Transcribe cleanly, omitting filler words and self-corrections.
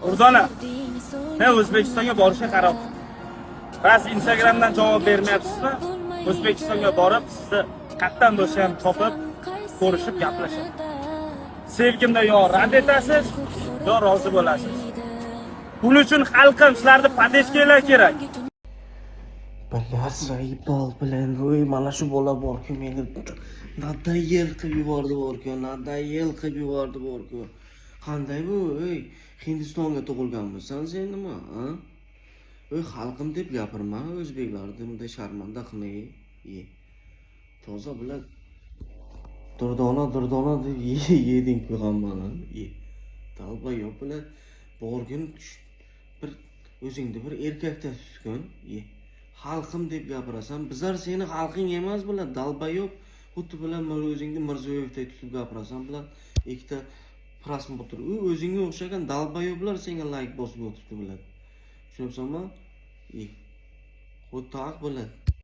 Urdona, men O'zbekistonga borishga qaror qildim. Ba'zi Instagramdan javob bermayapsizmi? O'zbekistonga borib, sizni qayerdan bo'lsa ham topib, ko'rishib gaplashaman. Sevgimda yo rad etasiz, yo rozi bo'lasiz. Buning uchun xalqim sizlarni podeshkalar kerak. Bilas Raybol bilan o'y mana shu bola bor-ku meni nadayel qilib yubordi bor-ku. Qanday bu? Ey, Hindistonga tug'ilganmisan sen nima, ha? Ey, xalqim deb gapirma, o'zbeklarni bunday sharmanda qilmay. Toza bilan durdona deb yeding-ku hammani. Talba yo'q bilan borgin bir o'zingni bir erkakda tutgun. Xalqim deb gapirasan, bizlar seni xalqing emas bilan dalbayob, xuddi bilan o'zingni Mirziyoyevdek tutib gapirasan bilan ikkita prosmotr. U o'zingga o'xshagan dalbayoblar senga like bosib o'tibdi bilan. Tushunibsanmi? Xuddi haq bilan